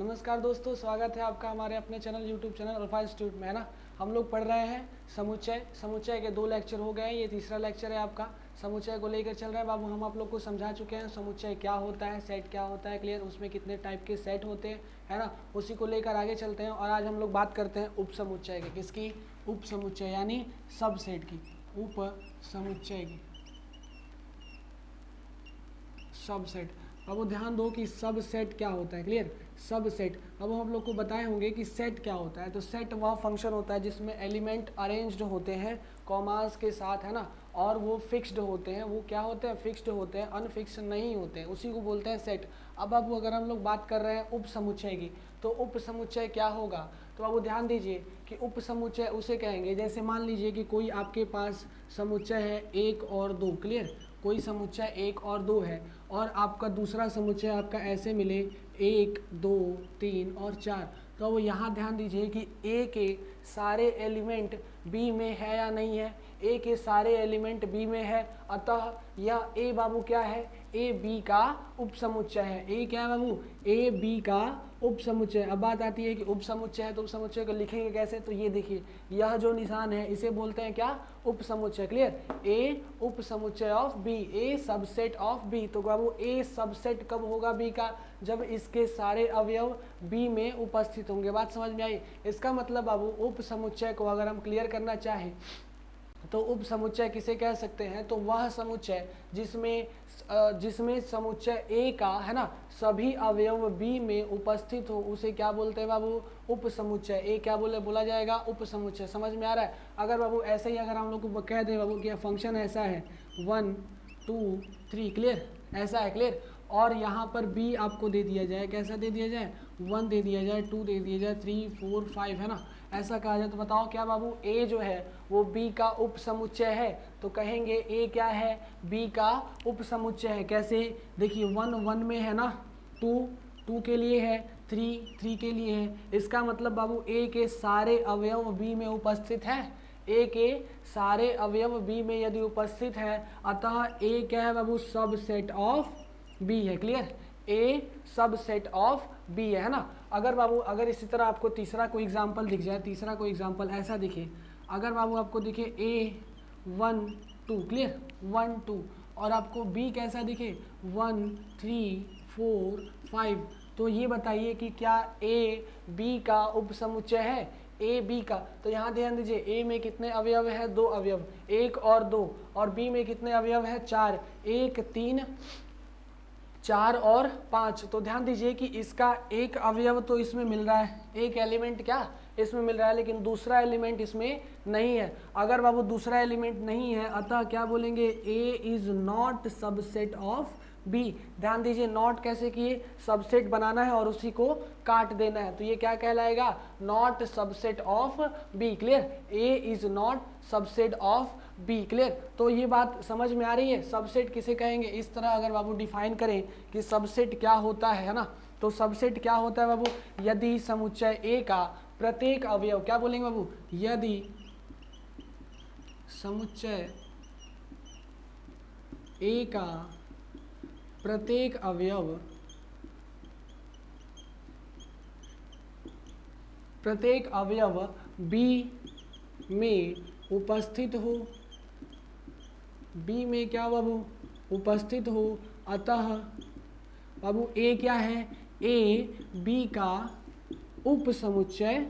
नमस्कार दोस्तों, स्वागत है आपका हमारे अपने channel YouTube channel alpha institute में, है ना। हम लोग पढ़ रहे हैं समुच्चय के 2 लेक्चर हो गए हैं, ये तीसरा लेक्चर है आपका। समुच्चय को लेकर चल रहे हैं बाबू। हम आप लोग को समझा चुके हैं समुच्चय क्या होता है, सेट क्या होता है, क्लियर, उसमें कितने टाइप के सेट होते हैं, है ना। उसी को लेकर आगे चलते हैं और आज हम लोग बात करते हैं उप समुच्चय की। किसकी? उप समुच्चय यानी सब सेट की, उप समुच्चय की, सब सेट। अब वो ध्यान दो कि सब सेट क्या होता है, क्लियर। सब सेट, अब हम लोग को बताए होंगे कि सेट क्या होता है। तो सेट वह फंक्शन होता है जिसमें एलिमेंट अरेंज्ड होते हैं कॉमास के साथ, है ना, और वो फिक्स्ड होते हैं। वो क्या होते हैं? फिक्स्ड होते हैं, अनफिक्स्ड नहीं होते हैं, उसी को बोलते हैं सेट। अब अगर हम लोग बात कर रहे हैं उप समुच्चय की, तो उप समुच्चय क्या होगा? तो अब ध्यान दीजिए कि उप समुच्चय उसे कहेंगे, जैसे मान लीजिए कि कोई आपके पास समुच्चय है 1 और 2, क्लियर। कोई समुच्चय 1 और 2 है और आपका दूसरा समुच्चय आपका ऐसे मिले 1 2 3 और 4। तो अब यहाँ ध्यान दीजिए कि ए के सारे एलिमेंट बी में है या नहीं है। ए के सारे एलिमेंट बी में है, अतः यह ए बाबू क्या है? ए बी का उप समुच्चय है। ए क्या है बाबू? ए बी का उप समुच्चय। अब बात आती है कि उप समुच्चय है तो उप समुच्चय को लिखेंगे कैसे? तो ये देखिए, यह जो निशान है इसे बोलते हैं क्या? उप समुच्चय, क्लियर। ए उप समुच्चय of B, A subset of B. तो बाबू ए सबसेट कब होगा बी का? जब इसके सारे अवयव बी में उपस्थित होंगे। बात समझ में आई? इसका मतलब बाबू उप समुच्चय को अगर हम क्लियर करना चाहें तो उप समुच्चय किसे कह सकते हैं? तो वह समुच्चय जिसमें समुच्चय ए का, है ना, सभी अवयव बी में उपस्थित हो, उसे क्या बोलते हैं बाबू? उप समुच्चय। ए क्या बोला जाएगा? उप समुच्चय। समझ में आ रहा है? अगर बाबू ऐसे ही अगर हम लोग को कह दें बाबू कि फंक्शन ऐसा है 1 2 3, क्लियर, ऐसा है, क्लियर, और यहाँ पर बी आपको दे दिया जाए, कैसा दे दिया जाए? 1 दे दिया जाए, 2 दे दिया जाए, 3 4 5, है ना, ऐसा कहा जाए। तो बताओ क्या बाबू ए जो है वो बी का उप समुच्चय है? तो कहेंगे ए क्या है? बी का उप समुच्चय है। कैसे? देखिए 1 1 में है ना, 2 2 के लिए है, 3 3 के लिए है। इसका मतलब बाबू ए के सारे अवयव बी में उपस्थित है। ए के सारे अवयव बी में यदि उपस्थित है, अतः ए क्या है बाबू? सब सेट ऑफ बी है, क्लियर। ए सब सेट ऑफ बी है ना। अगर इसी तरह आपको तीसरा कोई एग्जांपल दिख जाए, तीसरा कोई एग्जांपल ऐसा दिखे, अगर बाबू आपको दिखे ए 1 2, क्लियर, 1 2, और आपको बी कैसा दिखे 1 3 4 5, तो ये बताइए कि क्या ए बी का उप समुच्चय है? ए बी का। तो यहाँ ध्यान दीजिए, ए में कितने अवयव है? 2 अवयव, 1 और 2, और बी में कितने अवयव है? 4, 1 3 4 और 5। तो ध्यान दीजिए कि इसका एक अवयव तो इसमें मिल रहा है, एक एलिमेंट क्या इसमें मिल रहा है, लेकिन दूसरा एलिमेंट इसमें नहीं है। अगर बाबू दूसरा एलिमेंट नहीं है, अतः क्या बोलेंगे? A is not subset of B. ध्यान दीजिए, नॉट कैसे किए? सबसेट बनाना है और उसी को काट देना है, तो ये क्या कहलाएगा? Not subset of B, clear. A is not subset of B, clear. तो ये बात समझ में आ रही है? सबसेट किसे कहेंगे? इस तरह अगर बाबू डिफाइन करें कि सबसेट क्या होता है ना, तो सबसेट क्या होता है बाबू? यदि समुच्चय ए का प्रत्येक अवयव, क्या बोलेंगे बाबू? यदि समुच्चय ए का प्रत्येक अवयव बी में उपस्थित हो, बी में क्या बाबू? उपस्थित हो, अतः बाबू ए क्या है? ए बी का उप समुच्चय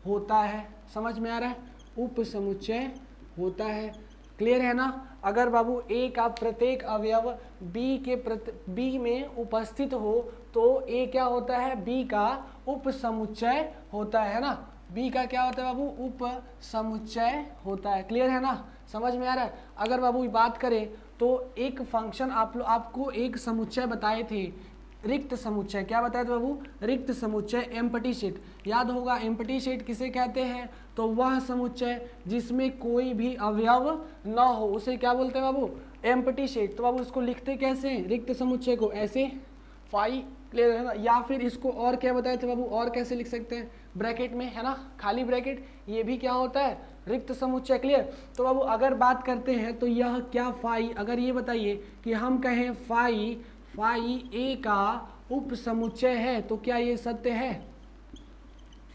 होता है। समझ में आ रहा है? उप समुच्चय होता है, क्लियर है ना। अगर बाबू ए का प्रत्येक अवयव बी में उपस्थित हो तो ए क्या होता है? बी का उप समुच्चय होता है ना। बी का क्या होता है बाबू? उप समुच्चय होता है, क्लियर है ना। समझ में आ रहा है? अगर बाबू बात करें तो एक फंक्शन आपको एक समुच्चय बताए थे, रिक्त समुच्चय। क्या बताया था बाबू? रिक्त समुच्चय, एम्प्टी सेट। याद होगा एम्प्टी सेट किसे कहते हैं? तो वह समुच्चय जिसमें कोई भी अवयव न हो उसे क्या बोलते हैं बाबू? Empty set. तो बाबू इसको लिखते कैसे? रिक्त समुच्चय को ऐसे, फाई, क्लियर है ना। या फिर इसको और क्या बताए थे बाबू? और कैसे लिख सकते हैं? ब्रैकेट में, है ना, खाली ब्रैकेट। ये भी क्या होता है? रिक्त समुच्चय। क्लियर। तो बाबू अगर बात करते हैं तो यह क्या फाई, अगर ये बताइए कि हम कहें फाई ए का उप समुच्चय है तो क्या ये सत्य है?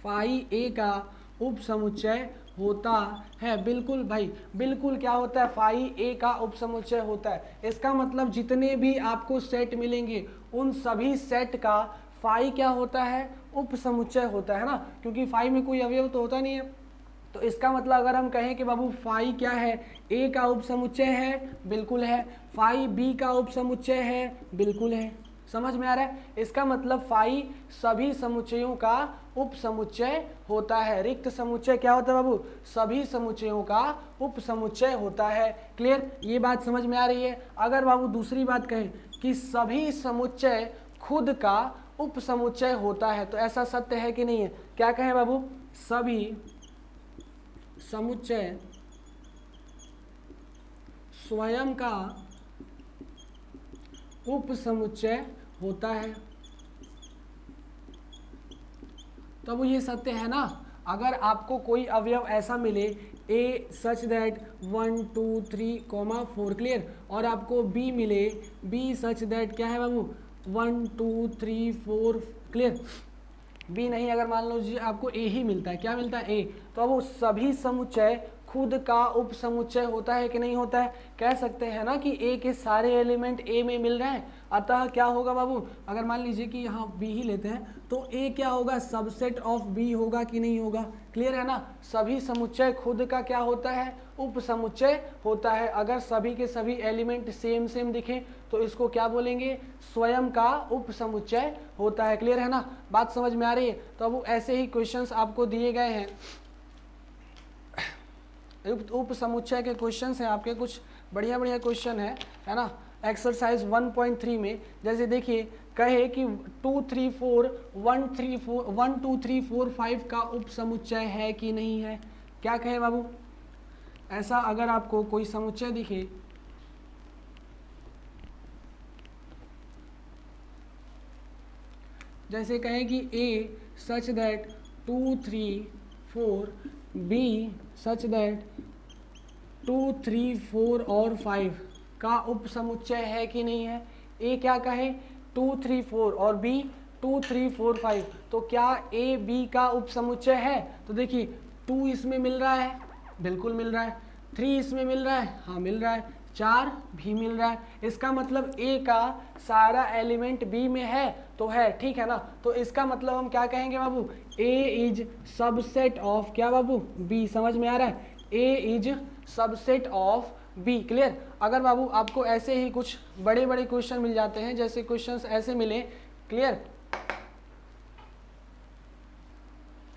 फाई ए का उप समुच्चय होता है। बिल्कुल भाई, बिल्कुल क्या होता है? फाई ए का उप समुच्चय होता है। इसका मतलब जितने भी आपको सेट मिलेंगे उन सभी सेट का फाई क्या होता है? उप समुच्चय होता है ना, क्योंकि फाई में कोई अवयव तो होता नहीं है। तो इसका मतलब अगर हम कहें कि बाबू फाई क्या है? ए का उप समुच्चय है, बिल्कुल है। फाई बी का उप समुच्चय है, बिल्कुल है। समझ में आ रहा है? इसका मतलब फाई सभी समुच्चयों का उप समुच्चय होता है। रिक्त समुच्चय क्या होता है बाबू? सभी समुच्चयों का उप समुच्चय होता है। क्लियर? ये बात समझ में आ रही है? अगर बाबू दूसरी बात कहें कि सभी समुच्चय खुद का उप समुच्चय होता है तो ऐसा सत्य है कि नहीं है? क्या कहें बाबू? सभी समुच्चय स्वयं का उप समुच्चय होता है। तो अब ये सत्य है ना। अगर आपको कोई अवयव ऐसा मिले ए सच दैट 1 2 3 4, क्लियर, और आपको बी मिले बी सच दैट क्या है बाबू? 1 2 3 4, क्लियर। बी नहीं, अगर मान लो जी आपको ए ही मिलता है, क्या मिलता है? ए। तो अब वो सभी समुच्चय खुद का उप समुच्चय होता है कि नहीं होता है? कह सकते हैं ना कि ए के सारे एलिमेंट ए में मिल रहे हैं, अतः क्या होगा बाबू? अगर मान लीजिए कि यहाँ बी ही लेते हैं तो ए क्या होगा? सबसेट ऑफ बी होगा कि नहीं होगा? क्लियर है ना। सभी समुच्चय खुद का क्या होता है? उप समुच्चय होता है। अगर सभी के सभी एलिमेंट सेम सेम दिखें तो इसको क्या बोलेंगे? स्वयं का उप समुच्चय होता है। क्लियर है ना, बात समझ में आ रही है? तो अब ऐसे ही क्वेश्चंस आपको दिए गए हैं, उप समुच्चय के क्वेश्चंस हैं आपके, कुछ बढ़िया बढ़िया क्वेश्चन है ना। एक्सरसाइज 1.3 में जैसे देखिए कहे कि 2 3 4 1 3 4 1 2 3 4 5 का उप समुच्चय है कि नहीं है? क्या कहे बाबू? ऐसा अगर आपको कोई समुच्चय दिखे, जैसे कहें कि A such that 2 3 4, B such that 2 3 4 और 5 का उप समुच्चय है कि नहीं है? ए क्या कहे? 2 3 4 और बी 2 3 4 5, तो क्या ए बी का उप समुच्चय है? तो देखिए 2 इसमें मिल रहा है, बिल्कुल मिल रहा है। 3 इसमें मिल रहा है, हाँ मिल रहा है। 4 भी मिल रहा है। इसका मतलब ए का सारा एलिमेंट बी में है तो है, ठीक है ना। तो इसका मतलब हम क्या कहेंगे बाबू? ए इज सबसेट ऑफ क्या बाबू? बी। समझ में आ रहा है? A is subset of B. Clear. अगर बाबू आपको ऐसे ही कुछ बड़े बड़े क्वेश्चन मिल जाते हैं, जैसे क्वेश्चंस ऐसे मिले, क्लियर।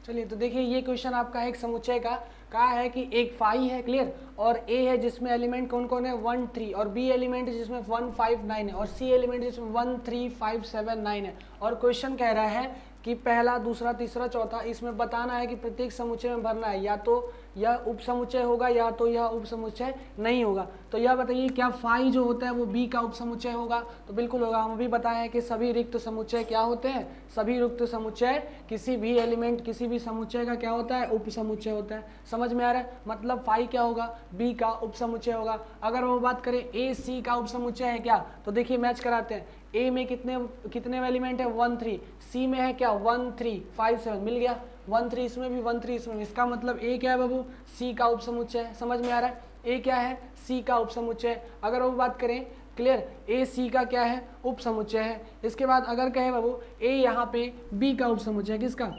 चलिए तो देखिए ये क्वेश्चन आपका एक समुच्चय का कहा है कि एक फाई है, क्लियर, और ए है जिसमें एलिमेंट कौन कौन है? 1 3, और बी एलिमेंट जिसमें 1 5 9 है, और सी एलिमेंट जिसमें 1 3 5 7 9 है। और क्वेश्चन कह रहा है कि पहला दूसरा तीसरा चौथा इसमें बताना है कि प्रत्येक समुच्चय में भरना है, या तो यह उप समुच्चय होगा या तो यह उप समुच्चय नहीं होगा। तो यह बताइए क्या फाई जो होता है वो बी का उप समुच्चय होगा? तो बिल्कुल होगा। हम भी बताए हैं कि सभी रिक्त समुच्चय क्या होते हैं? सभी रिक्त समुच्चय किसी भी एलिमेंट किसी भी समुच्चय का क्या होता है? उप समुच्चय होता है। समझ में आ रहा है? मतलब फाई क्या होगा? बी का उप समुच्चय होगा। अगर वो बात करें ए सी का उप समुच्चय है क्या, तो देखिए मैच कराते हैं। ए में कितने एलिमेंट है? 1 3। सी में है क्या? 1 3 5 7, मिल गया। 1 3 इसमें भी 1 3 इसमें भी। इसका मतलब ए क्या है बाबू? सी का उप समुच्चय है। समझ में आ रहा है? ए क्या है? सी का उप समुच्चय। अगर वो बात करें, क्लियर, ए सी का क्या है? उप समुच्चय है। इसके बाद अगर कहें बाबू ए यहाँ पे बी का उप समुच्चय है, किसका?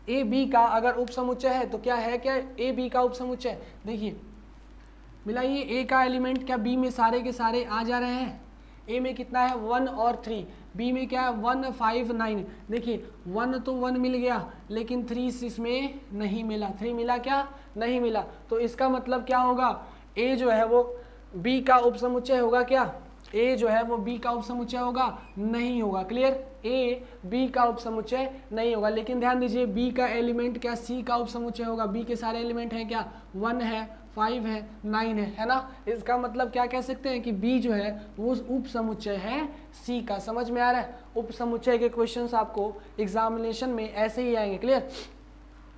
ए बी का अगर उप समुच्चय है तो क्या है? क्या ए बी का उप समुच्चय? देखिए मिलाइए, ए का एलिमेंट क्या बी में सारे के सारे आ जा रहे हैं? ए में कितना है? 1 और 3। बी में क्या है? 1 5 9। देखिए 1 तो 1 मिल गया, लेकिन 3 इसमें नहीं मिला। 3 मिला क्या? नहीं मिला। तो इसका मतलब क्या होगा? ए जो है वो बी का उप समुच्चय होगा क्या? ए जो है वो बी का उप समुच्चय होगा? नहीं होगा। क्लियर। ए बी का उप समुच्चय नहीं होगा। लेकिन ध्यान दीजिए बी का एलिमेंट क्या सी का उप समुच्चय होगा? बी के सारे एलिमेंट हैं क्या? 1 है, 5 है, 9 है ना। इसका मतलब क्या कह सकते हैं कि बी जो है वो उप समुच्चय है सी का। समझ में आ रहा है? उप समुच्चय के क्वेश्चंस आपको एग्जामिनेशन में ऐसे ही आएंगे। क्लियर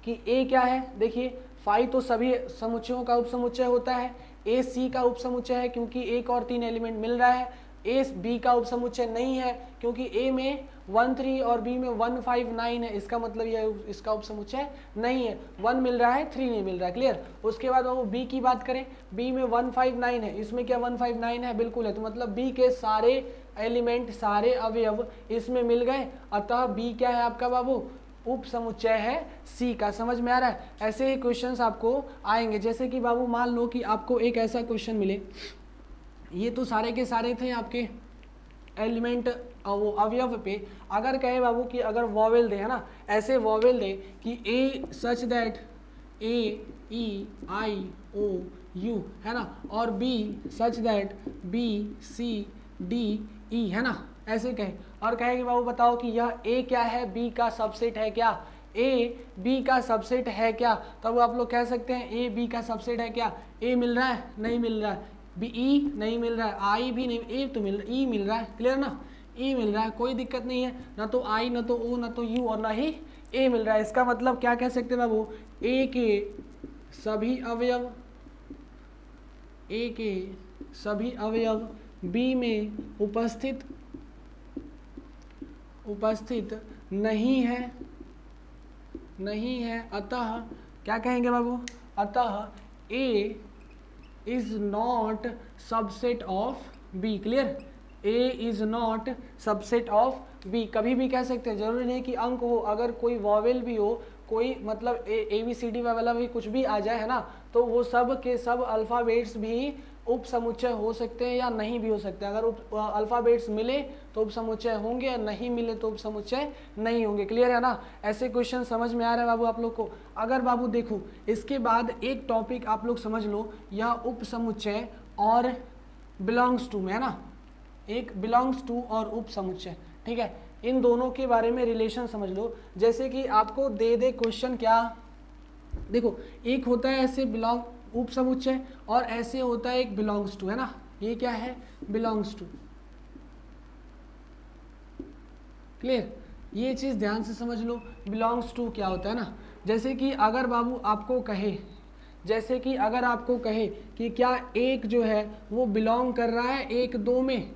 कि ए क्या है? देखिए फाई तो सभी समुच्चयों का उपसमुच्चय होता है, ए सी का उपसमुच्चय है क्योंकि एक और 3 एलिमेंट मिल रहा है, ए बी का उपसमुच्चय नहीं है क्योंकि ए में 1 3 और बी में 1 5 9 है, इसका मतलब यह इसका उपसमुच्चय नहीं है, 1 मिल रहा है 3 नहीं मिल रहा है, क्लियर। उसके बाद वो बी की बात करें, बी में 1 5 9 है, इसमें क्या 1 5 9 है, बिल्कुल है, तो मतलब बी के सारे एलिमेंट सारे अवयव इसमें मिल गए, अतः बी क्या है आपका बाबू, उप समुच्चय है सी का। समझ में आ रहा है। ऐसे ही क्वेश्चंस आपको आएंगे, जैसे कि बाबू मान लो कि आपको एक ऐसा क्वेश्चन मिले, ये तो सारे के सारे थे आपके एलिमेंट वो अवयव पे, अगर कहे बाबू कि अगर वॉवेल दे, है ना, ऐसे वॉवेल दे कि A such that A E I O you, है ना, और B such that B C D E, है ना, ऐसे कहे, और कहे कि बाबू बताओ कि यह ए क्या है, बी का सबसेट है क्या, ए बी का सबसेट है क्या, तब आप लोग कह सकते हैं ए बी का सबसेट है क्या, ए मिल रहा है, नहीं मिल रहा है, बी ई नहीं मिल रहा है, आई भी नहीं, ए तो मिल रहा, ई मिल रहा है, क्लियर ना, ई मिल रहा है, कोई दिक्कत नहीं है, ना तो आई ना तो ओ ना तो यू और ना ही ए मिल रहा है। इसका मतलब क्या कह सकते हैं बाबू, ए के सभी अवयव, ए के सभी अवयव बी में उपस्थित नहीं है, नहीं है, अतः क्या कहेंगे बाबू, अतः A is not subset of B, clear, A is not subset of B, कभी भी कह सकते हैं, जरूरी नहीं कि अंक हो, अगर कोई वॉवेल भी हो, कोई मतलब ए बी सी डी वाला भी कुछ भी आ जाए, है ना, तो वो सब के सब अल्फ़ाबेट्स भी उप समुच्चय हो सकते हैं या नहीं भी हो सकते हैं। अगर अल्फ़ाबेट्स मिले तो उप समुच्चय होंगे, या नहीं मिले तो उप समुच्चय नहीं होंगे, क्लियर है ना। ऐसे क्वेश्चन समझ में आ रहा है बाबू आप लोग को। अगर बाबू देखो इसके बाद एक टॉपिक आप लोग समझ लो, यह उप समुच्चय और बिलोंग्स टू में, है ना, एक बिलोंग्स टू और उप समुच्चय, ठीक है, इन दोनों के बारे में रिलेशन समझ लो। जैसे कि आपको दे क्वेश्चन क्या, देखो एक होता है ऐसे बिलोंग उप समुच्चय और ऐसे होता है एक बिलोंग्स टू, है ना, ये क्या है, बिलोंग्स टू, क्लियर, ये चीज ध्यान से समझ लो, बिलोंग्स टू क्या होता है ना। जैसे कि अगर बाबू आपको कहे, जैसे कि अगर आपको कहे कि क्या एक जो है वो बिलोंग कर रहा है एक दो में,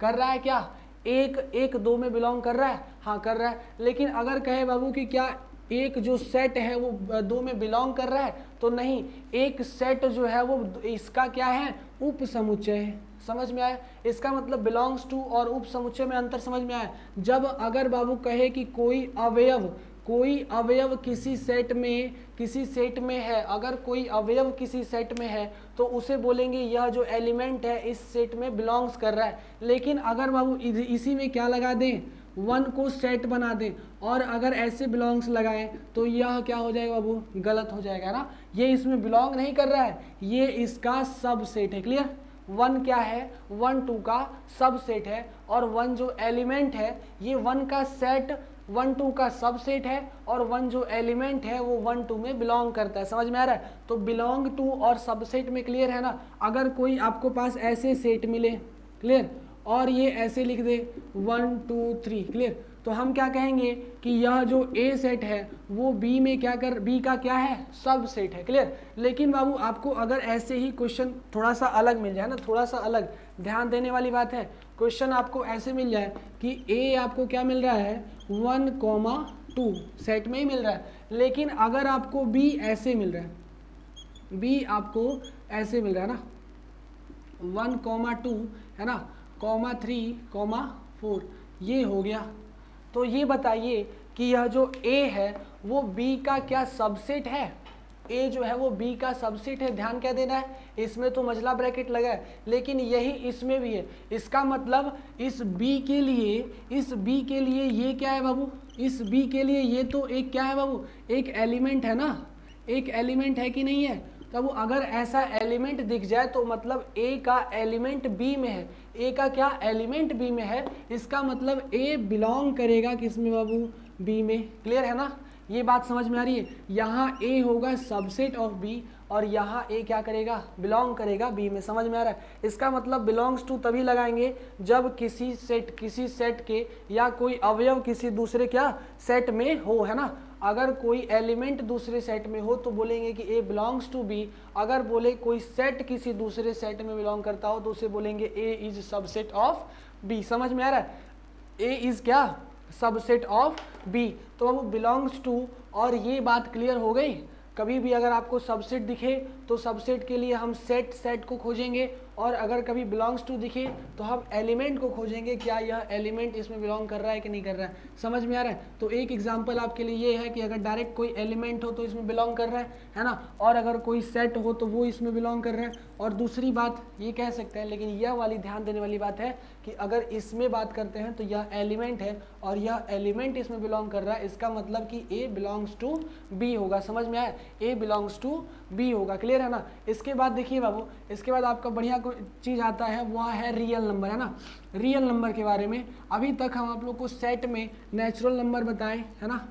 कर रहा है क्या, एक दो में बिलोंग कर रहा है, हाँ कर रहा है, लेकिन अगर कहे बाबू कि क्या एक जो सेट है वो दो में बिलोंग कर रहा है, तो नहीं, एक सेट जो है वो इसका क्या है, उप समुच्चय है। समझ में आया, इसका मतलब बिलोंग्स टू और उप समुच्चय में अंतर समझ में आया। जब अगर बाबू कहे कि कोई अवयव किसी सेट में है, अगर कोई अवयव किसी सेट में है तो उसे बोलेंगे यह जो एलिमेंट है इस सेट में बिलोंग्स कर रहा है। लेकिन अगर बाबू इसी में क्या लगा दें, वन को सेट बना दें और अगर ऐसे बिलोंग्स लगाएं तो यह क्या हो जाएगा बाबू, गलत हो जाएगा ना, ये इसमें बिलोंग नहीं कर रहा है, ये इसका सबसेट है, क्लियर। वन क्या है, 1 2 का सबसेट है, और वन जो एलिमेंट है ये 1 का सेट 1 2 का सबसेट है, और 1 जो एलिमेंट है वो 1 2 में बिलोंग करता है। समझ में आ रहा है, तो बिलोंग टू और सबसेट में क्लियर है ना। अगर कोई आपको पास ऐसे सेट मिले, क्लियर, और ये ऐसे लिख दे 1 2 3, क्लियर, तो हम क्या कहेंगे कि यह जो ए सेट है वो बी में बी का क्या है, सब सेट है, क्लियर। लेकिन बाबू आपको अगर ऐसे ही क्वेश्चन थोड़ा सा अलग मिल जाए ना, थोड़ा सा अलग, ध्यान देने वाली बात है, क्वेश्चन आपको ऐसे मिल जाए कि ए आपको क्या मिल रहा है 1,2 सेट में ही मिल रहा है, लेकिन अगर आपको बी ऐसे मिल रहा है, बी आपको ऐसे मिल रहा है ना 1,2, है ना, 3,4, ये हो गया, तो ये बताइए कि यह जो A है वो B का क्या सबसेट है, A जो है वो B का सबसेट है। ध्यान क्या देना है, इसमें तो मझला ब्रैकेट लगा है, लेकिन यही इसमें भी है। इसका मतलब इस B के लिए ये क्या है बाबू, इस B के लिए ये तो एक क्या है बाबू, एक एलिमेंट है ना, एक एलिमेंट है कि नहीं है। तब अगर ऐसा एलिमेंट दिख जाए तो मतलब A का एलिमेंट B में है, A का क्या एलिमेंट B में है, इसका मतलब A बिलोंग करेगा किसमें बाबू, B में, क्लियर है ना। ये बात समझ में आ रही है, यहाँ A होगा सबसेट ऑफ B और यहाँ A क्या करेगा, बिलोंग करेगा B में। समझ में आ रहा है, इसका मतलब बिलोंग्स टू तभी लगाएंगे जब किसी सेट के या कोई अवयव किसी दूसरे क्या सेट में हो, है ना। अगर कोई एलिमेंट दूसरे सेट में हो तो बोलेंगे कि ए बिलोंग्स टू बी, अगर बोले कोई सेट किसी दूसरे सेट में बिलोंग करता हो तो उसे बोलेंगे A is subset of B. समझ में आ रहा है? ए इज क्या? Subset of B. तो अब बिलोंग्स टू, और ये बात क्लियर हो गई। कभी भी अगर आपको सबसेट दिखे तो सबसेट के लिए हम सेट को खोजेंगे, और अगर कभी बिलोंग्स टू दिखे तो हम एलिमेंट को खोजेंगे, क्या यह एलिमेंट इसमें बिलोंग कर रहा है कि नहीं कर रहा है। समझ में आ रहा है? तो एक एग्जांपल आपके लिए ये है कि अगर डायरेक्ट कोई एलिमेंट हो तो इसमें बिलोंग कर रहा है ना, और अगर कोई सेट हो तो वो इसमें बिलोंग कर रहा है। और दूसरी बात ये कह सकते हैं, लेकिन यह वाली ध्यान देने वाली बात है कि अगर इसमें बात करते हैं तो यह एलिमेंट है और यह एलिमेंट इसमें बिलोंग कर रहा है, इसका मतलब कि ए बिलोंग्स टू बी होगा। समझ में आया? ए बिलोंग्स टू बी होगा। क्लियर है ना? इसके बाद देखिए बाबू, इसके बाद आपका बढ़िया कोई चीज़ आता है, वह है रियल नंबर, है ना। रियल नंबर के बारे में अभी तक हम आप लोग को सेट में नेचुरल नंबर बताए, है ना,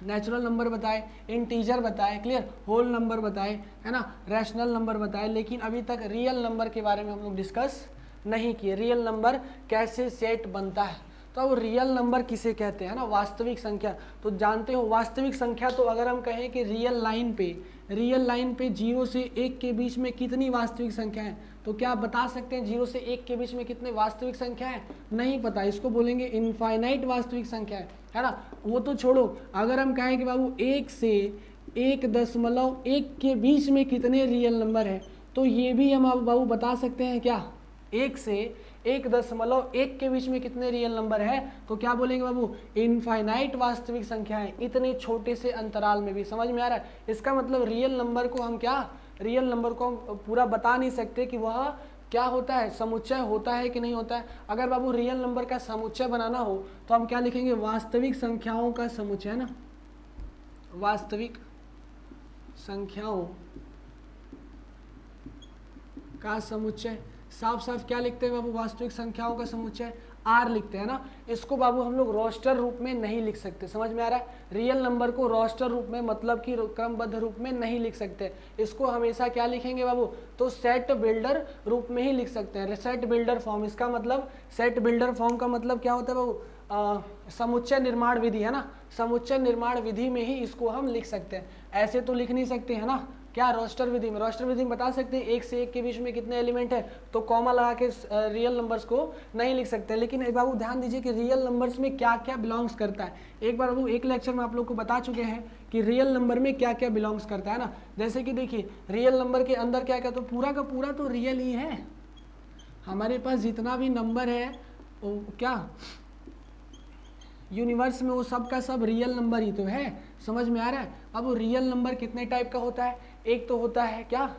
नेचुरल नंबर बताए, इंटीजर बताए, क्लियर, होल नंबर बताए, है ना, रैशनल नंबर बताए, लेकिन अभी तक रियल नंबर के बारे में हम लोग डिस्कस नहीं किए। रियल नंबर कैसे सेट बनता है, तो अब रियल नंबर किसे कहते हैं ना, वास्तविक संख्या। तो जानते हो वास्तविक संख्या, तो अगर हम कहें कि रियल लाइन पे 0 से 1 के बीच में कितनी वास्तविक संख्या है, तो क्या आप बता सकते हैं 0 से 1 के बीच में कितने वास्तविक संख्या है? नहीं पता, इसको बोलेंगे इनफाइनाइट वास्तविक संख्या है ना। वो तो छोड़ो, अगर हम कहें कि बाबू 1 से 1.1 के बीच में कितने रियल नंबर है, तो ये भी हम अब बाबू बता सकते हैं क्या? 1 से 1.1 के बीच में कितने रियल नंबर है, तो क्या बोलेंगे बाबू? इनफाइनाइट वास्तविक संख्या है, इतने छोटे से अंतराल में भी। समझ में आ रहा है? इसका मतलब रियल नंबर को हम क्या, रियल नंबर को हम पूरा बता नहीं सकते कि वह क्या होता है, समुच्चय होता है कि नहीं होता है। अगर बाबू रियल नंबर का समुच्चय बनाना हो तो हम क्या लिखेंगे? वास्तविक संख्याओं का समुच्चय, है ना, वास्तविक संख्याओं का समुच्चय। साफ साफ क्या लिखते हैं बाबू? वास्तविक संख्याओं का समुच्चय आर लिखते हैं ना। इसको बाबू हम लोग रोस्टर रूप में नहीं लिख सकते। समझ में आ रहा है? रियल नंबर को रोस्टर रूप में, मतलब कि क्रमबद्ध रूप में नहीं लिख सकते। इसको हमेशा क्या लिखेंगे बाबू? तो सेट बिल्डर रूप में ही लिख सकते हैं, सेट बिल्डर फॉर्म। इसका मतलब सेट बिल्डर फॉर्म का मतलब क्या होता है बाबू? समुच्चय निर्माण विधि, है ना, समुच्चय निर्माण विधि में ही इसको हम लिख सकते हैं। ऐसे तो लिख नहीं सकते, है ना। क्या रोस्टर विधि में? रोस्टर विधि में बता सकते हैं 1 से 1 के बीच में कितने एलिमेंट है, तो कॉमा लगा के रियल नंबर्स को नहीं लिख सकते। लेकिन एक बाबू ध्यान दीजिए कि रियल नंबर्स में क्या क्या बिलोंग्स करता है। एक बार बाबू एक लेक्चर में आप लोग को बता चुके हैं कि रियल नंबर में क्या क्या बिलोंग्स करता है ना। जैसे कि देखिए रियल नंबर के अंदर क्या क्या, तो पूरा का पूरा तो रियल ही है। हमारे पास जितना भी नंबर है वो क्या यूनिवर्स में, वो सब का सब रियल नंबर ही तो है। समझ में आ रहा है? अब वो रियल नंबर कितने टाइप का होता है? एक तो होता है क्या,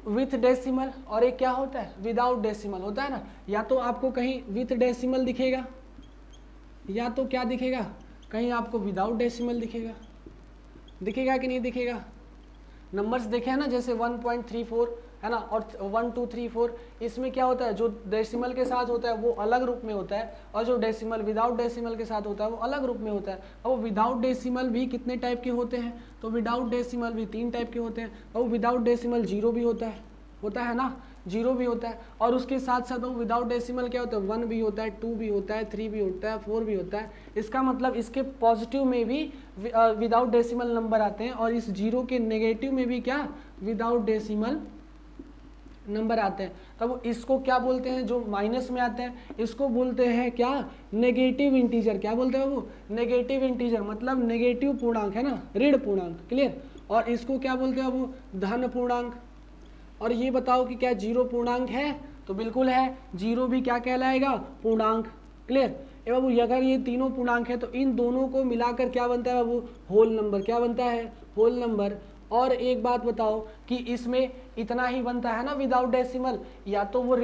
विथ डेसिमल, और एक क्या होता है, विदाउट डेसिमल होता है ना। या तो आपको कहीं विथ डेसिमल दिखेगा, या तो क्या दिखेगा, कहीं आपको विदाउट डेसिमल दिखेगा। दिखेगा कि नहीं दिखेगा? नंबर्स देखे हैं ना, जैसे 1.34 है ना, और 1 2 3 4, इसमें क्या होता है, जो डेसिमल के साथ होता है वो अलग रूप में होता है, और जो डेसिमल विदाउट डेसिमल के साथ होता है वो अलग रूप में होता है। और विदाउट डेसिमल भी कितने टाइप के होते हैं, तो विदाउट डेसिमल भी 3 टाइप के होते हैं। और विदाउट डेसिमल 0 भी होता है ना, 0 भी होता है। और उसके साथ साथ वो विदाउट डेसिमल क्या होता है, 1 भी होता है, 2 भी होता है, 3 भी होता है, 4 भी होता है। इसका मतलब इसके पॉजिटिव में भी विदाउट डेसिमल नंबर आते हैं, और इस 0 के नेगेटिव में भी क्या, विदाउट डेसिमल नंबर आते हैं। तब इसको क्या बोलते हैं, जो माइनस में आते हैं, इसको बोलते हैं क्या, नेगेटिव इंटीजर। क्या बोलते हैं वो, नेगेटिव इंटीजर, मतलब नेगेटिव पूर्णांक, है ना, ऋण पूर्णांक, क्लियर। और इसको क्या बोलते हैं वो, धन पूर्णांक। और ये बताओ कि क्या 0 पूर्णांक है, तो बिल्कुल है, 0 भी क्या कहलाएगा, पूर्णांक, क्लियर। ए बाबू अगर ये तीनों पूर्णांक है तो इन दोनों को मिलाकर क्या बनता है बाबू, होल नंबर। क्या बनता है, होल नंबर। और एक बात बताओ कि इसमें इतना ही बनता है ना विदाउट डेसिमल, या तो वो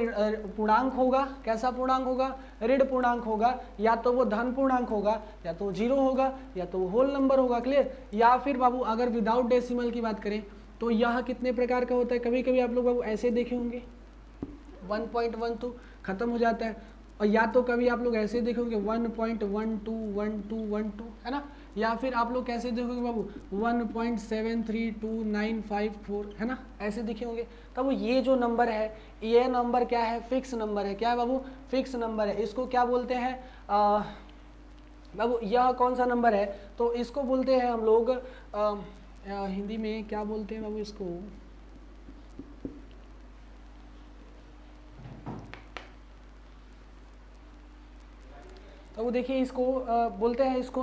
पूर्णांक होगा, कैसा पूर्णांक होगा, ऋण पूर्णांक होगा, या तो वो धन पूर्णांक होगा, या तो 0 होगा, या तो वो होल नंबर होगा, क्लियर। या फिर बाबू अगर विदाउट डेसिमल की बात करें तो यह कितने प्रकार का होता है, कभी कभी आप लोग बाबू ऐसे देखे होंगे 1.12 खत्म हो जाता है, और या तो कभी आप लोग ऐसे देखोगे 1.121212, है ना। या फिर आप लोग कैसे देखोगे बाबू 1.732954, है ना, ऐसे दिखे होंगे। तब ये जो नंबर है, ये नंबर क्या है, फिक्स नंबर है। क्या है बाबू, फिक्स नंबर है। इसको क्या बोलते हैं, बाबू यह कौन सा नंबर है, तो इसको बोलते हैं हम लोग हिंदी में क्या बोलते हैं बाबू इसको, तो वो देखिए इसको बोलते हैं इसको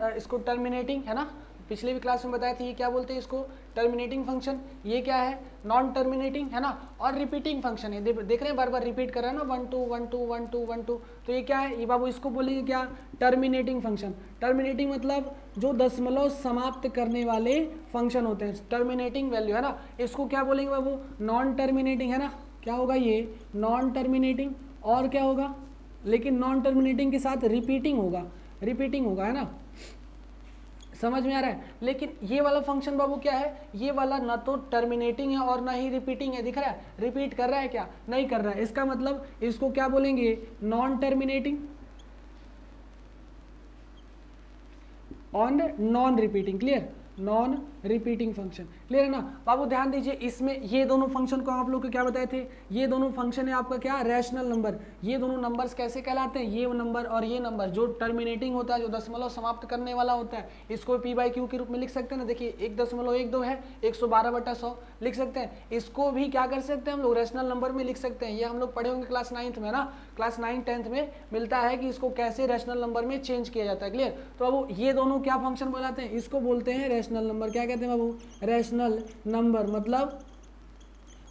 इसको टर्मिनेटिंग है ना, पिछले भी क्लास में बताया था ये क्या बोलते हैं इसको, टर्मिनेटिंग फंक्शन। ये क्या है, नॉन टर्मिनेटिंग है ना, और रिपीटिंग फंक्शन है, देख रहे हैं बार बार रिपीट कर रहा है ना 1 2 1 2 1 2 1 2, तो ये क्या है, ये बाबू इसको बोलेंगे क्या, टर्मिनेटिंग फंक्शन। टर्मिनेटिंग मतलब जो दशमलव समाप्त करने वाले फंक्शन होते हैं, टर्मिनेटिंग वैल्यू है ना, इसको क्या बोलेंगे बाबू, नॉन टर्मिनेटिंग है ना, क्या होगा ये नॉन टर्मिनेटिंग, और क्या होगा, लेकिन नॉन टर्मिनेटिंग के साथ रिपीटिंग होगा है ना, समझ में आ रहा है। लेकिन ये वाला फंक्शन बाबू क्या है, ये वाला ना तो टर्मिनेटिंग है और ना ही रिपीटिंग है, दिख रहा है, रिपीट कर रहा है क्या, नहीं कर रहा है, इसका मतलब इसको क्या बोलेंगे, नॉन टर्मिनेटिंग और non repeating, clear, non repeating function, clear है ना बाबू। ध्यान दीजिए इसमें ये दोनों फंक्शन को आप लोग को क्या बताए थे, ये दोनों फंक्शन है आपका क्या, रैशनल नंबर। ये दोनों नंबर्स कैसे कहलाते हैं, ये नंबर और ये नंबर जो टर्मिनेटिंग होता है, जो दशमलव समाप्त करने वाला होता है, इसको p/q के रूप में लिख सकते हैं ना, देखिए 1.12 है, 112/100 लिख सकते हैं। इसको भी क्या कर सकते हैं हम लोग, रैशनल नंबर में लिख सकते हैं, ये हम लोग पढ़े होंगे क्लास 9th में ना, क्लास 9 10th में मिलता है कि इसको कैसे रैशनल नंबर में चेंज किया जाता है, क्लियर। तो अब ये दोनों क्या फंक्शन बोलाते हैं, इसको बोलते हैं रैशनल नंबर। क्या कहते हैं बाबू, रैशनल नंबर मतलब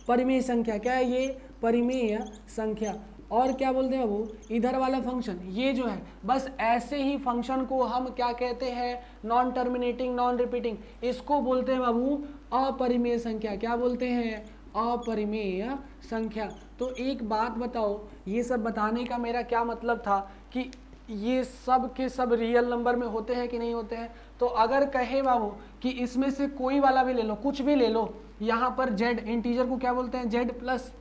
परिमेय संख्या, क्या है ये, परिमेय संख्या। और क्या बोलते हैं बाबू, इधर वाला फंक्शन ये जो है, बस ऐसे ही फंक्शन को हम क्या कहते हैं, नॉन टर्मिनेटिंग नॉन रिपीटिंग, इसको बोलते हैं बाबू अपरिमेय संख्या। क्या बोलते हैं, अपरिमेय संख्या। तो एक बात बताओ, ये सब बताने का मेरा क्या मतलब था कि ये सब के सब रियल नंबर में होते हैं कि नहीं होते हैं। तो अगर कहे बाबू कि इसमें से कोई वाला भी ले लो, कुछ भी ले लो, यहाँ पर जेड इंटीजर को क्या बोलते हैं, जेड प्लस,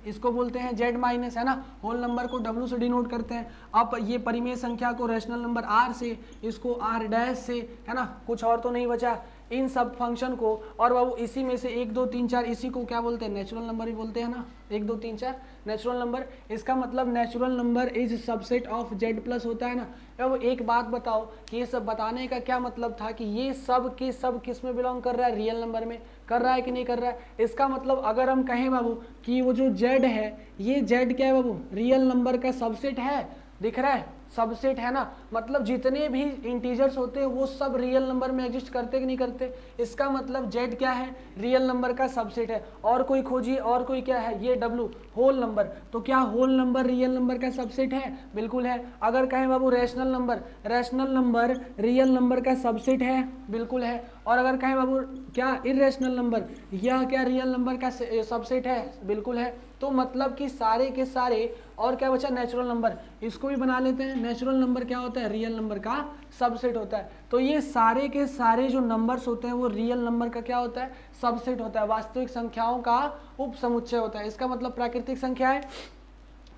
इसको बोलते हैं जेड माइनस, है ना, होल नंबर को डब्ल्यू से डिनोट करते हैं। अब ये परिमेय संख्या को रैशनल नंबर आर से, इसको आर डैश से, है ना, कुछ और तो नहीं बचा, इन सब फंक्शन को। और बाबू इसी में से 1 2 3 4 इसी को क्या बोलते हैं, नेचुरल नंबर भी बोलते हैं ना, 1 2 3 4 नेचुरल नंबर। इसका मतलब natural number is subset of Z plus होता है ना। अब एक बात बताओ कि ये सब बताने का क्या मतलब था कि ये सब के सब किस में बिलोंग कर रहा है, रियल नंबर में कर रहा है कि नहीं कर रहा है। इसका मतलब अगर हम कहें बाबू कि वो जो जेड है, ये जेड क्या है बाबू, रियल नंबर का सबसेट है, दिख रहा है, सबसेट है ना, मतलब जितने भी इंटीजर्स होते हैं वो सब रियल नंबर में एग्जिस्ट करते कि नहीं करते। इसका मतलब जेड क्या है, रियल नंबर का सबसेट है। और कोई खोजिए, और कोई क्या है, ये डब्ल्यू होल नंबर, तो क्या होल नंबर रियल नंबर का सबसेट है, बिल्कुल है। अगर कहें बाबू rational number, rational number real number का सबसेट है, बिल्कुल है। और अगर कहें बाबू क्या इर्रेशनल नंबर, यह क्या रियल नंबर का सबसेट है, बिल्कुल है। तो मतलब कि सारे के सारे, और क्या बचा, नेचुरल नंबर, इसको भी बना लेते हैं। नेचुरल नंबर क्या होता है, रियल नंबर का सबसेट होता है। तो ये सारे के सारे जो नंबर्स होते हैं वो रियल नंबर का क्या होता है, सबसेट होता है, वास्तविक संख्याओं का उपसमुच्चय होता है। इसका मतलब प्राकृतिक संख्याएं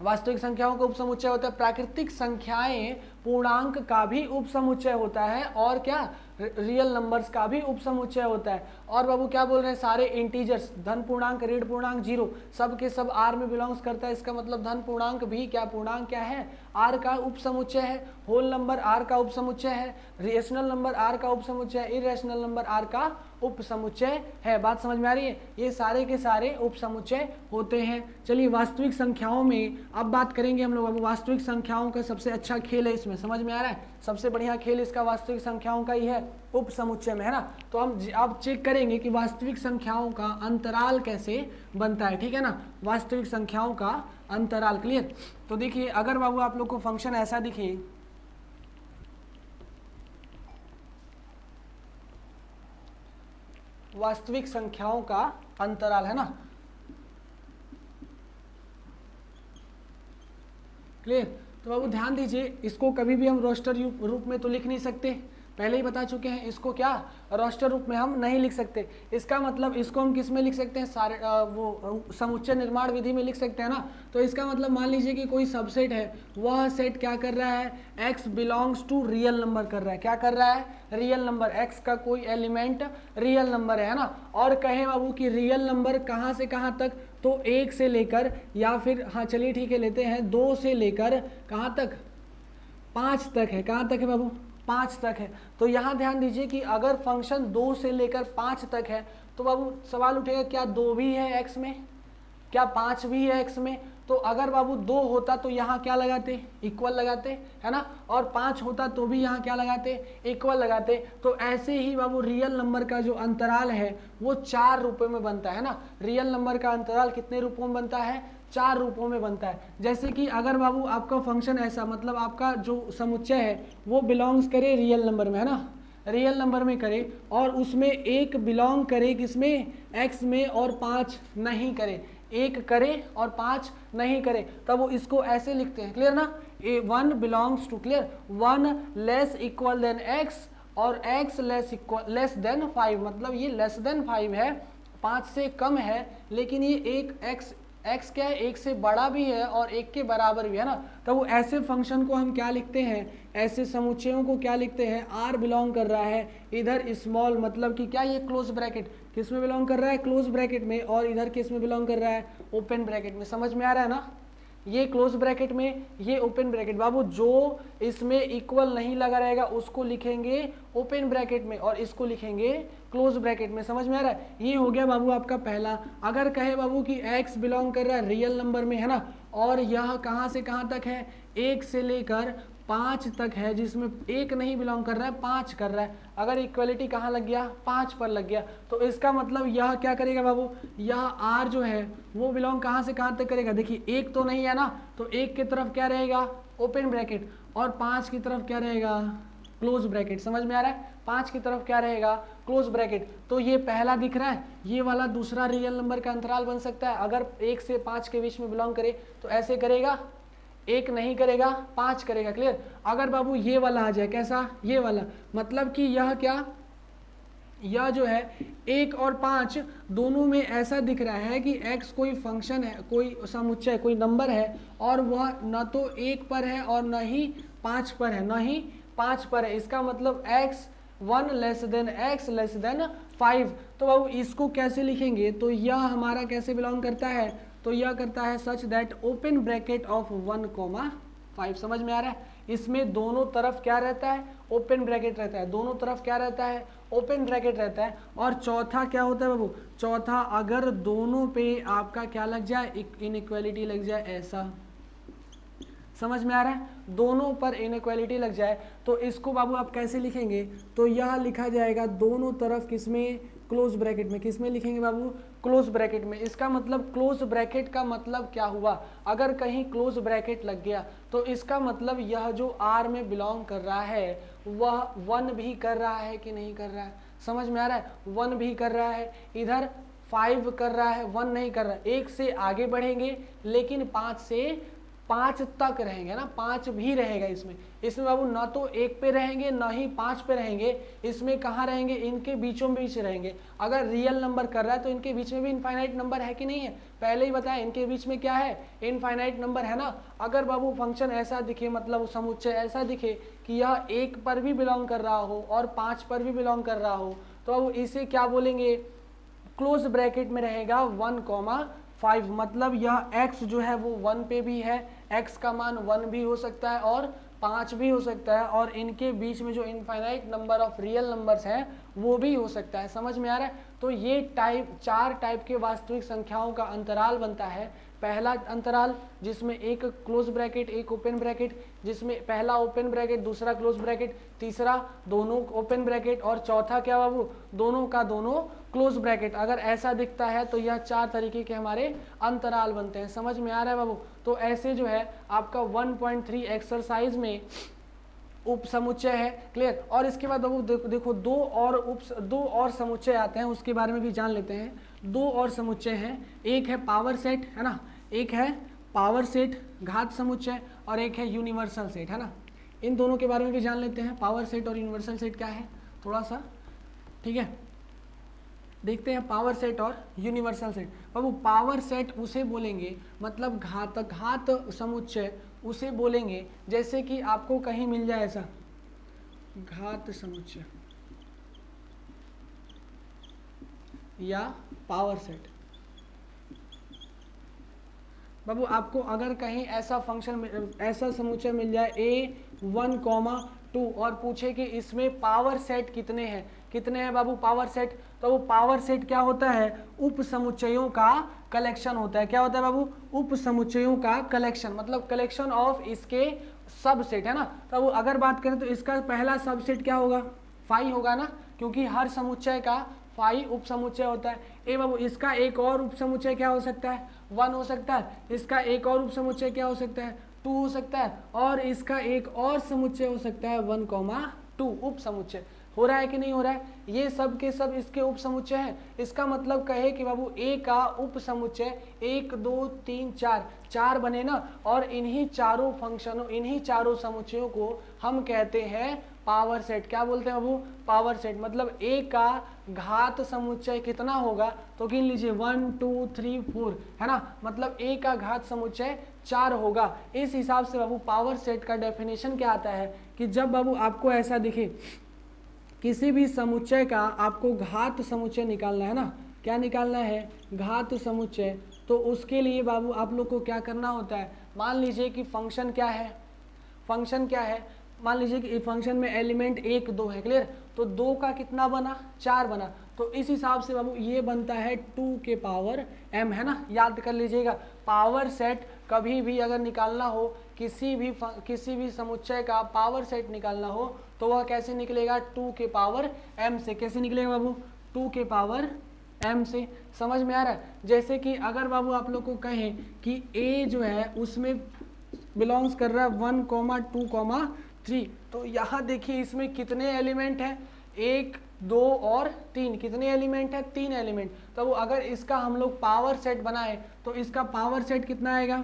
वास्तविक संख्याओं का उपसमुच्चय होता है, प्राकृतिक संख्याएं पूर्णांक का भी उपसमुच्चय होता है, और क्या रियल नंबर्स का भी उपसमुच्चय होता है। और बाबू क्या बोल रहे हैं, सारे इंटीजर्स, धन पूर्णांक ऋण पूर्णांक जीरो, सब के सब आर में बिलोंग्स करता है। इसका मतलब धन पूर्णांक भी क्या, पूर्णांक क्या है, आर का उपसमुच्चय है। होल नंबर आर का उपसमुच्चय है, रेशनल नंबर आर का उपसमुच्चय है, इरेशनल नंबर आर का उपसमुच्चय है। बात समझ में आ रही है, ये सारे के सारे उपसमुच्चय होते हैं। चलिए वास्तविक संख्याओं में अब बात करेंगे हम लोग। अब वास्तविक संख्याओं का सबसे अच्छा खेल है इसमें, समझ में आ रहा है, सबसे बढ़िया खेल इसका वास्तविक संख्याओं का ही है, उपसमुच्चय में, है ना। तो हम अब चेक करेंगे कि वास्तविक संख्याओं का अंतराल कैसे बनता है, ठीक है ना, वास्तविक संख्याओं का अंतराल, क्लियर। तो देखिए अगर बाबू आप लोग को फंक्शन ऐसा दिखे, वास्तविक संख्याओं का अंतराल, है ना, क्लियर। तो बाबू ध्यान दीजिए, इसको कभी भी हम रोस्टर रूप में तो लिख नहीं सकते, पहले ही बता चुके हैं, इसको क्या रोस्टर रूप में हम नहीं लिख सकते। इसका मतलब इसको हम किस में लिख सकते हैं, सारे वो समुच्चय निर्माण विधि में लिख सकते हैं ना। तो इसका मतलब मान लीजिए कि कोई सबसेट है, वह सेट क्या कर रहा है, x belongs to real number कर रहा है, क्या कर रहा है, रियल नंबर, x का कोई एलिमेंट रियल नंबर है ना। और कहें बाबू कि रियल नंबर कहाँ से कहाँ तक, तो 1 से लेकर, या फिर हाँ चलिए ठीक है लेते हैं 2 से लेकर कहाँ तक, 5 तक है। कहाँ तक है बाबू? 5 तक है। तो यहाँ ध्यान दीजिए कि अगर फंक्शन 2 से लेकर 5 तक है तो बाबू सवाल उठेगा क्या 2 भी है एक्स में, क्या 5 भी है एक्स में? तो अगर बाबू 2 होता तो यहाँ क्या लगाते? इक्वल लगाते, है ना। और 5 होता तो भी यहाँ क्या लगाते? इक्वल लगाते। तो ऐसे ही बाबू रियल नंबर का जो अंतराल है वो 4 रूपों में बनता है ना। रियल नंबर का अंतराल कितने रूपों में बनता है? 4 रूपों में बनता है। जैसे कि अगर बाबू आपका फंक्शन ऐसा, मतलब आपका जो समुच्चय है वो बिलोंग्स करे रियल नंबर में, है ना, रियल नंबर में करे, और उसमें एक बिलोंग करे किसमें? एक्स में, और 5 नहीं करे। एक करे और 5 नहीं करे, तब वो इसको ऐसे लिखते हैं, क्लियर ना। One belongs to, clear, 1 less equal than X और एक्स लेस देन 5, मतलब ये लेस देन 5 है, 5 से कम है, लेकिन ये एक एक्स क्या है? 1 से बड़ा भी है और 1 के बराबर भी है ना। तो वो ऐसे फंक्शन को हम क्या लिखते हैं? ऐसे समुच्चयों को क्या लिखते हैं? आर बिलोंग कर रहा है इधर स्मॉल, मतलब कि क्या, ये क्लोज ब्रैकेट किस में बिलोंग कर रहा है? क्लोज ब्रैकेट में। और इधर किस में बिलोंग कर रहा है? ओपन ब्रैकेट में। समझ में आ रहा है ना? ये क्लोज ब्रैकेट में, ये ओपन ब्रैकेट। बाबू जो इसमें इक्वल नहीं लगा रहेगा उसको लिखेंगे ओपन ब्रैकेट में, और इसको लिखेंगे क्लोज ब्रैकेट में। समझ में आ रहा है? ये हो गया बाबू आपका पहला। अगर कहे बाबू कि x बिलोंग कर रहा है रियल नंबर में, है ना, और यह कहाँ से कहाँ तक है? 1 से लेकर 5 तक है, जिसमें 1 नहीं बिलोंग कर रहा है, 5 कर रहा है। अगर इक्वलिटी कहाँ लग गया? 5 पर लग गया। तो इसका मतलब यह क्या करेगा बाबू? यह r जो है वो बिलोंग कहाँ से कहाँ तक करेगा? देखिए 1 तो नहीं है ना, तो 1 की तरफ क्या रहेगा? ओपन ब्रैकेट, और 5 की तरफ क्या रहेगा? Close bracket. समझ में आ रहा है? 5 की तरफ क्या रहेगा? Close bracket. तो ये पहला दिख रहा है, ये वाला दूसरा रियल नंबर का अंतराल बन सकता है। अगर 1 से 5 के बीच में बिलोंग करे तो ऐसे करेगा, 1 नहीं करेगा, 5 करेगा, क्लियर। अगर बाबू ये वाला आ जाए, कैसा? ये वाला, मतलब कि यह क्या, यह जो है 1 और 5 दोनों में ऐसा दिख रहा है कि x कोई फंक्शन है, कोई समुच्चय, कोई नंबर है, और वह न तो 1 पर है और न ही 5 पर है, न ही 5 पर है। इसका मतलब x 1 less than x less than 5। तो बाबू इसको कैसे लिखेंगे? तो यह हमारा कैसे बिलोंग करता है? तो यह करता है such that open bracket of 1,5। समझ में आ रहा है? इसमें दोनों तरफ क्या रहता है? ओपन ब्रैकेट रहता है। दोनों तरफ क्या रहता है? ओपन ब्रैकेट रहता है। और चौथा क्या होता है बाबू? चौथा, अगर दोनों पे आपका क्या लग जाए? इनइक्वालिटी लग जाए, ऐसा। समझ में आ रहा है? दोनों पर इनइक्वालिटी लग जाए तो इसको बाबू आप कैसे लिखेंगे? तो यह लिखा जाएगा दोनों तरफ किसमें? क्लोज ब्रैकेट में। किसमें लिखेंगे बाबू? क्लोज ब्रैकेट में। इसका मतलब क्लोज ब्रैकेट का मतलब क्या हुआ? अगर कहीं क्लोज ब्रैकेट लग गया तो इसका मतलब यह जो आर में बिलोंग कर रहा है वह 1 भी कर रहा है कि नहीं कर रहा है? समझ में आ रहा है? 1 भी कर रहा है। इधर 5 कर रहा है, 1 नहीं कर रहा है। 1 से आगे बढ़ेंगे लेकिन 5 से 5 तक रहेंगे ना, 5 भी रहेगा इसमें। इसमें बाबू ना तो 1 पे रहेंगे ना ही 5 पे रहेंगे, इसमें कहाँ रहेंगे? इनके बीचों बीच रहेंगे। अगर रियल नंबर कर रहा है तो इनके बीच में भी इनफाइनाइट नंबर है कि नहीं है? पहले ही बताया इनके बीच में क्या है? इनफाइनाइट नंबर है ना। अगर बाबू फंक्शन ऐसा दिखे, मतलब समुच्चय ऐसा दिखे कि यह 1 पर भी बिलोंग कर रहा हो और 5 पर भी बिलोंग कर रहा हो, तो अब इसे क्या बोलेंगे? क्लोज ब्रैकेट में रहेगा 1,5। मतलब यह x जो है वो 1 पे भी है, x का मान 1 भी हो सकता है और 5 भी हो सकता है, और इनके बीच में जो infinite number of real numbers हैं वो भी हो सकता है। समझ में आ रहा है? तो ये 4 टाइप के वास्तविक संख्याओं का अंतराल बनता है। पहला अंतराल जिसमें एक क्लोज ब्रैकेट एक ओपन ब्रैकेट, जिसमें पहला ओपन ब्रैकेट दूसरा क्लोज ब्रैकेट, तीसरा दोनों ओपन ब्रैकेट, और चौथा क्या बाबू? दोनों का दोनों क्लोज ब्रैकेट। अगर ऐसा दिखता है तो यह 4 तरीके के हमारे अंतराल बनते हैं। समझ में आ रहा है बाबू? तो ऐसे जो है आपका 1.3 एक्सरसाइज में उप समुच्चय है, क्लियर। और इसके बाद बाबू देखो दो और समुच्चय आते हैं, उसके बारे में भी जान लेते हैं। 2 और समुच्चय हैं, एक है पावर सेट, है ना, एक है पावर सेट घात समुच्चय, और एक है यूनिवर्सल सेट, है ना। इन दोनों के बारे में भी जान लेते हैं, पावर सेट और यूनिवर्सल सेट क्या है थोड़ा सा, ठीक है। देखते हैं पावर सेट और यूनिवर्सल सेट। बाबू पावर सेट उसे बोलेंगे, मतलब घात समुच्चय उसे बोलेंगे जैसे कि आपको कहीं मिल जाए ऐसा घात समुच्चय या पावर सेट। बाबू आपको अगर कहीं ऐसा फंक्शन ऐसा समुच्चय मिल जाए A1, 2 और पूछे कि इसमें पावर सेट कितने हैं बाबू पावर सेट, तो वो पावर सेट क्या होता है, उप समुच्चयों का कलेक्शन होता है। क्या होता है बाबू, उप समुच्चयों का कलेक्शन, मतलब कलेक्शन ऑफ इसके सबसेट है ना। तो अगर बात करें तो इसका पहला सबसेट क्या होगा, फाई होगा ना, क्योंकि हर समुच्चय का फाई उप समुच्चय होता है। ए बाबू इसका एक और उप समुच्चय क्या हो सकता है, 1 हो सकता है। इसका एक और उप समुच्चय क्या हो सकता है, 2 हो सकता है। और इसका एक और समुच्चय हो सकता है 1, 2 उप समुच्चय। हो रहा है कि नहीं हो रहा है, ये सब के सब इसके उप समुच्चय हैं। इसका मतलब कहे कि बाबू ए का उप समुच्चय 1, 2, 3, 4 बने ना, और इन्हीं चारों फंक्शनों इन्हीं चारों समुच्चयों को हम कहते हैं पावर सेट। क्या बोलते हैं बाबू, पावर सेट। मतलब ए का घात समुच्चय कितना होगा, तो गिन लीजिए 1, 2, 3, 4 है ना, मतलब ए का घात समुच्चय 4 होगा। इस हिसाब से बाबू पावर सेट का डेफिनेशन क्या आता है कि जब बाबू आपको ऐसा दिखे किसी भी समुच्चय का आपको घात समुच्चय निकालना है ना, क्या निकालना है, घात समुच्चय, तो उसके लिए बाबू आप लोग को क्या करना होता है। मान लीजिए कि फंक्शन क्या है, मान लीजिए कि फंक्शन में एलिमेंट 1, 2 है, क्लियर। तो 2 का कितना बना, 4 बना। तो इस हिसाब से बाबू ये बनता है 2 के पावर m है ना, याद कर लीजिएगा। पावर सेट कभी भी अगर निकालना हो, किसी भी समुच्चय का पावर सेट निकालना हो, तो वह कैसे निकलेगा, 2 के पावर m से। कैसे निकलेगा बाबू, 2 के पावर m से। समझ में आ रहा है। जैसे कि अगर बाबू आप लोग को कहें कि a जो है उसमें बिलोंग्स कर रहा है 1, 2, 3, तो यहाँ देखिए इसमें कितने एलिमेंट हैं, 1, 2 और 3। कितने एलिमेंट है, 3 एलिमेंट। तो अगर इसका हम लोग पावर सेट बनाए तो इसका पावर सेट कितना आएगा,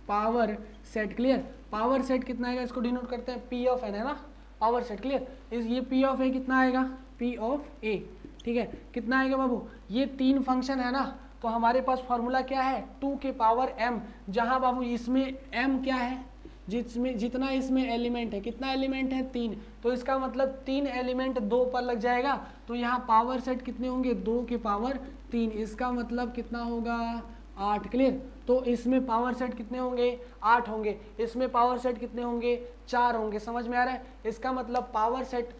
power set, clear. Power set कितना आएगा, इसको डिनोट करते हैं P ऑफ n है ना, पावर सेट, क्लियर। ये P ऑफ a कितना आएगा, P ऑफ a, ठीक है। कितना आएगा बाबू, ये 3 फंक्शन है ना, तो हमारे पास फॉर्मूला क्या है, 2 के पावर m, जहां बाबू इसमें m क्या है, जितना इसमें एलिमेंट है, कितना एलिमेंट है, 3। तो इसका मतलब 3 एलिमेंट 2 पर लग जाएगा, तो यहाँ पावर सेट कितने होंगे, 2 के पावर 3। इसका मतलब कितना होगा, 8, क्लियर। तो इसमें पावर सेट कितने होंगे, 8 होंगे। इसमें पावर सेट कितने होंगे, 4 होंगे। समझ में आ रहा है। इसका मतलब पावर सेट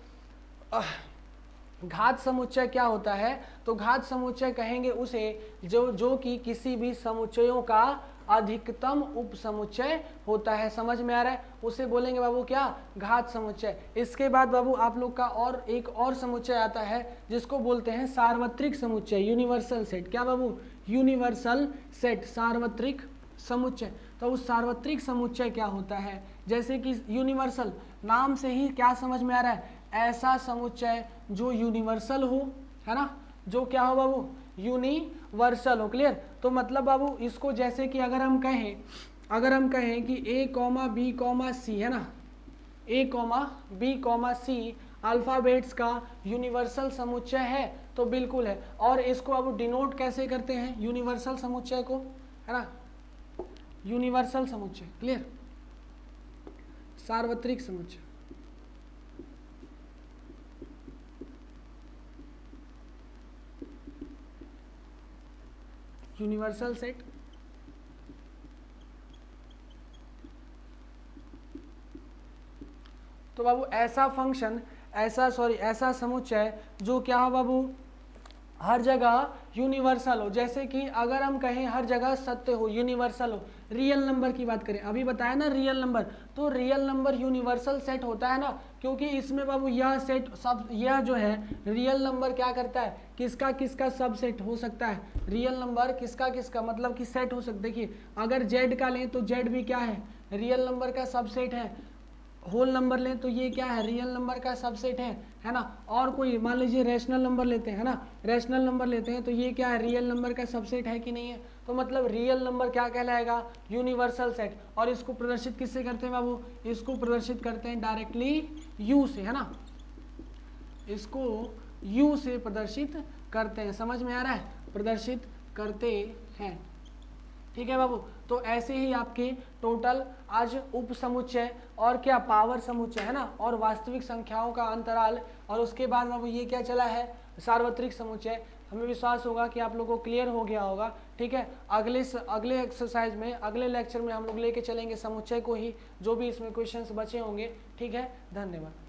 घात समुच्चय क्या होता है, तो घात समुच्चय कहेंगे उसे जो कि किसी भी समुच्चयों का अधिकतम उप समुच्चय होता है। समझ में आ रहा है, उसे बोलेंगे बाबू क्या, घात समुच्चय। इसके बाद बाबू आप लोग का और एक और समुच्चय आता है जिसको बोलते हैं सार्वत्रिक समुच्चय, यूनिवर्सल सेट। क्या बाबू, यूनिवर्सल सेट, सार्वत्रिक समुच्चय। तो उस सार्वत्रिक समुच्चय क्या होता है, जैसे कि यूनिवर्सल, नाम से ही क्या समझ में आ रहा है, ऐसा समुच्चय जो यूनिवर्सल हो, है ना, जो क्या हो बाबू, यूनिवर्सल हो, क्लियर। तो मतलब बाबू इसको जैसे कि अगर हम कहें कि A, B, C है ना, A, B, C अल्फाबेट्स का यूनिवर्सल समुच्चय है, तो बिल्कुल है। और इसको अब डिनोट कैसे करते हैं, यूनिवर्सल समुच्चय को, है ना, यूनिवर्सल समुच्चय, क्लियर, सार्वत्रिक समुच्चय। यूनिवर्सल सेट, तो बाबू ऐसा फंक्शन, ऐसा समुच्चय जो क्या हो बाबू, हर जगह यूनिवर्सल हो। जैसे कि अगर हम कहें हर जगह सत्य हो, यूनिवर्सल हो। रियल नंबर की बात करें, अभी बताया ना रियल नंबर, तो रियल नंबर यूनिवर्सल सेट होता है ना, क्योंकि इसमें बाबू यह सेट सब, यह जो है रियल नंबर क्या करता है, किसका किसका सब सेट हो सकता है, रियल नंबर किसका किसका मतलब कि सेट हो सकता है। देखिए अगर जेड का लें तो जेड भी क्या है, रियल नंबर का सबसेट है। होल नंबर लें तो ये क्या है, रियल नंबर का सबसेट है ना। और कोई मान लीजिए रैशनल नंबर लेते हैं, है ना, रैशनल नंबर लेते हैं तो ये क्या है, रियल नंबर का सबसेट है कि नहीं है। तो मतलब रियल नंबर क्या कहलाएगा, यूनिवर्सल सेट। और इसको प्रदर्शित किससे करते हैं बाबू, इसको प्रदर्शित करते हैं डायरेक्टली यू से, है ना, इसको यू से प्रदर्शित करते हैं। समझ में आ रहा है, प्रदर्शित करते हैं, ठीक है बाबू। तो ऐसे ही आपके टोटल आज उप समुच्चय और क्या पावर समुच्चय, है ना, और वास्तविक संख्याओं का अंतराल, और उसके बाद बाबू ये क्या चला है, सार्वत्रिक समुच्चय। हमें विश्वास होगा कि आप लोगों को क्लियर हो गया होगा। ठीक है, अगले एक्सरसाइज में, अगले लेक्चर में हम लोग लेके चलेंगे समुच्चय को ही, जो भी इसमें क्वेश्चंस बचे होंगे। ठीक है, धन्यवाद।